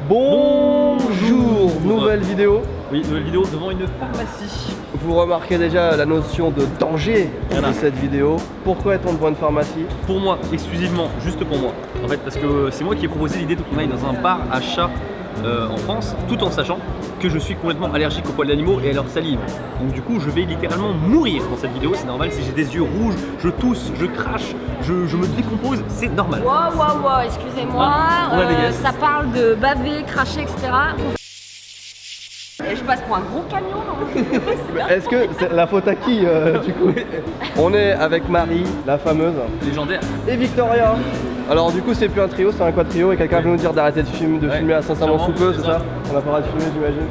Bonjour, nouvelle vidéo. Oui, nouvelle vidéo devant une pharmacie. Vous remarquez déjà la notion de danger de cette vidéo. Pourquoi est-on devant une pharmacie? Pour moi, exclusivement, juste pour moi. En fait, parce que c'est moi qui ai proposé l'idée qu'on aille dans un bar à chat en France, tout en sachant que je suis complètement allergique aux poils d'animaux et à leur salive. Donc du coup, je vais littéralement mourir dans cette vidéo. C'est normal, si j'ai des yeux rouges, je tousse, je crache, je me décompose, c'est normal. Wow, excusez-moi, ça parle de baver, cracher, etc. Et je passe pour un gros camion. Est-ce que c'est la faute à qui du coup? On est avec Marie, la fameuse, Légendaire. et Victoria. Alors du coup c'est plus un trio, c'est un quadrio et quelqu'un veut nous dire d'arrêter de filmer à sincèrement sous peu, c'est ça? On a pas le droit de filmer, j'imagine.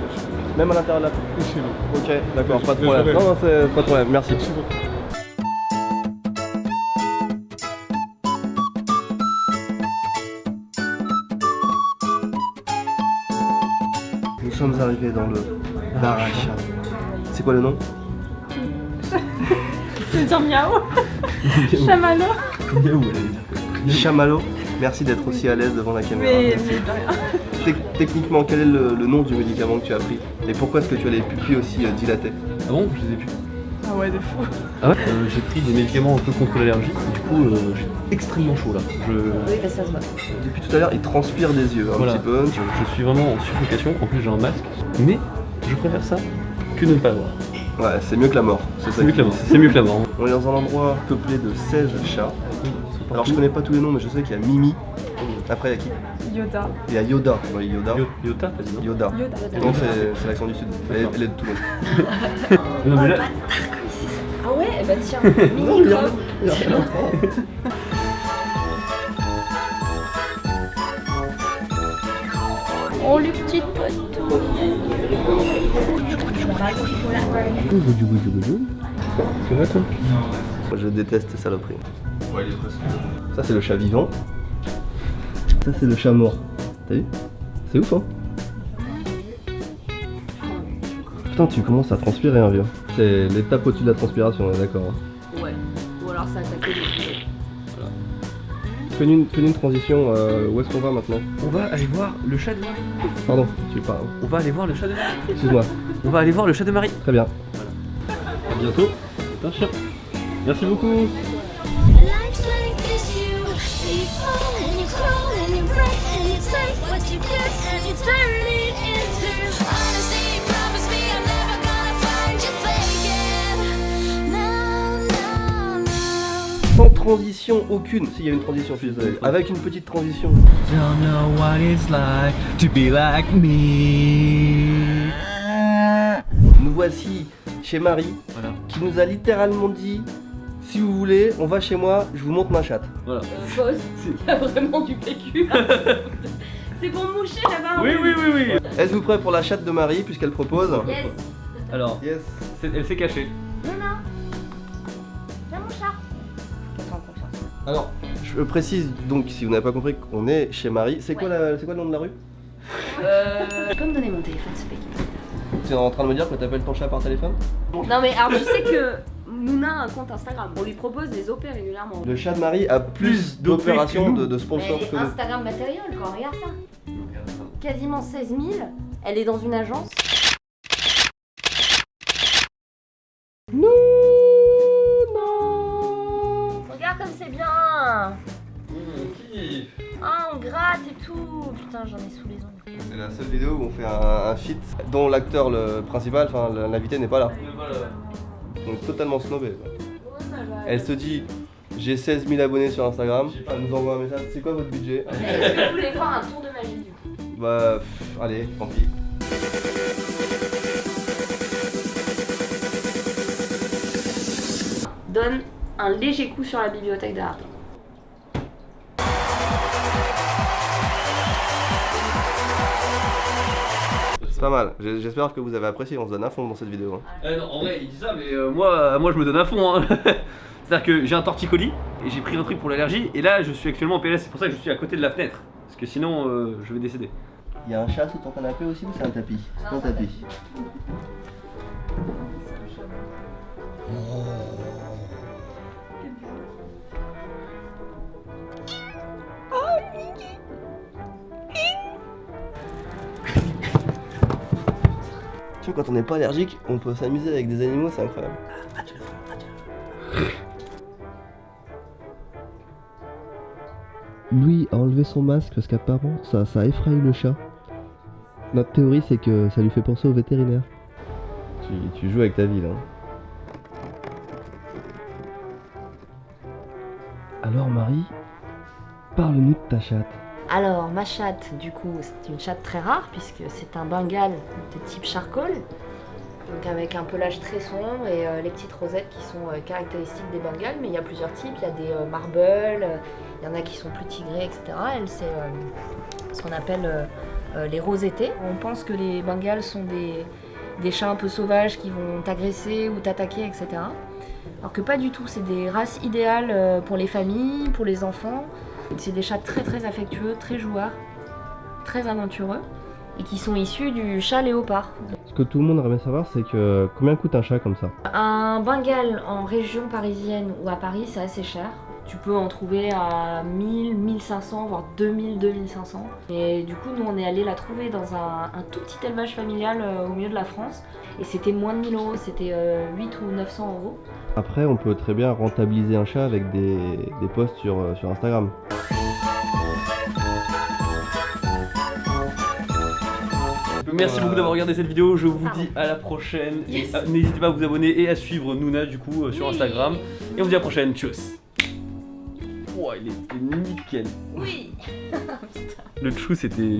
Même à l'intérieur de la chez nous. Ok, d'accord, pas de problème. Non, c'est pas de problème, merci. Nous sommes arrivés dans le bar à chat. C'est quoi le nom? Je veux dire miaou. Chamallow. Chamallow. Merci d'être aussi à l'aise devant la caméra. Mais de rien. Techniquement, quel est le nom du médicament que tu as pris? Et pourquoi est-ce que tu as les pupilles aussi dilatées? Ah bon? Je les ai plus. Ah ouais, de fou. Ah ouais? J'ai pris des médicaments un peu contre l'allergie. Du coup, j'ai extrêmement chaud là. Oui, bah ça se voit. Depuis tout à l'heure, il transpire des yeux un petit peu. Je suis vraiment en suffocation. En plus, j'ai un masque. Mais je préfère ça que de ne pas avoir. Ouais, c'est mieux que la mort. C'est mieux que la mort. C'est mieux que la mort. On est dans un endroit peuplé de 16 chats. Alors je connais pas tous les noms, mais je sais qu'il y a Mimi. Après, il y a qui? Yoda. Il y a Yoda. Ouais, Yoda. Yoda, t'as dit non? Yoda. Non, c'est l'accent du sud. Elle est de Toulon. Non, mais là... Ah ouais, bah tiens, mini crop. Oh les petites potes. Ça va toi? Je déteste ces saloperies. Ouais, il est presque. Ça c'est le chat vivant. Ça c'est le chat mort. T'as vu? C'est ouf hein? Putain, tu commences à transpirer hein vieux. C'est l'étape au-dessus de la transpiration, on est d'accord hein. Ouais, ou alors ça attaque les pieds. Fais une transition, où est-ce qu'on va maintenant? On va aller voir le chat de Marie. Pardon, tu parles. On va aller voir le chat de Marie. Excuse-moi. On va aller voir le chat de Marie. Très bien. À bientôt. C'est un chien. Merci beaucoup. Life's like this, you fall and you crawl and you break and you take what you get and you turn it into honesty. Promise me I'm never gonna find you faking. No, no, no. Sans transition aucune. S'il y a une transition, je suis désolé. Avec une petite transition. Don't know what it's like to be like me. Nous voici chez Marie, Voilà. qui nous a littéralement dit: si vous voulez, on va chez moi, je vous montre ma chatte. Voilà. Fausse, il y a vraiment du PQ. C'est pour moucher là-bas. Oui. Êtes-vous prêts pour la chatte de Marie, puisqu'elle propose? Yes. Alors, Yes. elle s'est cachée. Non. Viens mon chat. Qu'elle soit en confiance. Alors, je précise donc, si vous n'avez pas compris, qu'on est chez Marie. C'est quoi le nom de la rue? Tu peux me donner mon téléphone, s'il te plaît? Tu es en train de me dire que t'appelles ton chat par téléphone? Non mais alors tu sais que Mouna a un compte Instagram, on lui propose des OP régulièrement. Le chat de Marie a plus d'opérations de sponsors Mais que nous. Instagram matériel quoi, regarde ça. Quasiment 16 000, elle est dans une agence. Non. Regarde comme c'est bien. Ah on gratte et tout. Putain j'en ai sous les ongles. C'est la seule vidéo où on fait un feat dont l'acteur le principal, enfin l'invité n'est pas là. Donc totalement snobé. Elle se dit: j'ai 16 000 abonnés sur Instagram. Elle nous envoie un message: c'est quoi votre budget? Est-ce que vous voulez faire un tour de magie du coup? Bah allez, tant pis. Donne un léger coup sur la bibliothèque d'art. C'est pas mal, j'espère que vous avez apprécié, on se donne à fond dans cette vidéo. Non, en vrai, il dit ça, mais moi je me donne à fond. Hein. C'est-à-dire que j'ai un torticolis et j'ai pris un truc pour l'allergie et là je suis actuellement en PLS, c'est pour ça que je suis à côté de la fenêtre. Parce que sinon je vais décéder. Il y a un chat sous ton canapé aussi ou c'est un tapis? C'est un tapis. Tu vois, quand on n'est pas allergique, on peut s'amuser avec des animaux, c'est incroyable. Louis a enlevé son masque parce qu'apparemment ça effraie le chat. Notre théorie c'est que ça lui fait penser au vétérinaire. Tu joues avec ta vie là. Alors Marie, parle-nous de ta chatte. Alors, ma chatte, du coup, c'est une chatte très rare puisque c'est un bengal de type charcoal. Donc avec un pelage très sombre et les petites rosettes qui sont caractéristiques des bengals. Mais il y a plusieurs types, il y a des marbles, il y en a qui sont plus tigrés, etc. Elle, c'est ce qu'on appelle les rosettés. On pense que les bengals sont des chats un peu sauvages qui vont t'agresser ou t'attaquer, etc. Alors que pas du tout, c'est des races idéales pour les familles, pour les enfants. C'est des chats très très affectueux, très joueurs, très aventureux et qui sont issus du chat léopard. Ce que tout le monde aimerait savoir, c'est que combien coûte un chat comme ça? Un bengal en région parisienne ou à Paris, c'est assez cher. Tu peux en trouver à 1000, 1500, voire 2000, 2500. Et du coup, nous, on est allé la trouver dans un tout petit élevage familial au milieu de la France. Et c'était moins de 1000 euros, c'était 8 ou 900 euros. Après, on peut très bien rentabiliser un chat avec des posts sur Instagram. Merci beaucoup d'avoir regardé cette vidéo, je vous dis à la prochaine. Yes. N'hésitez pas à vous abonner et à suivre Nouna du coup sur Instagram. Et on se dit à la prochaine, tchuss. Oh, il était nickel. Oui. Le chou c'était...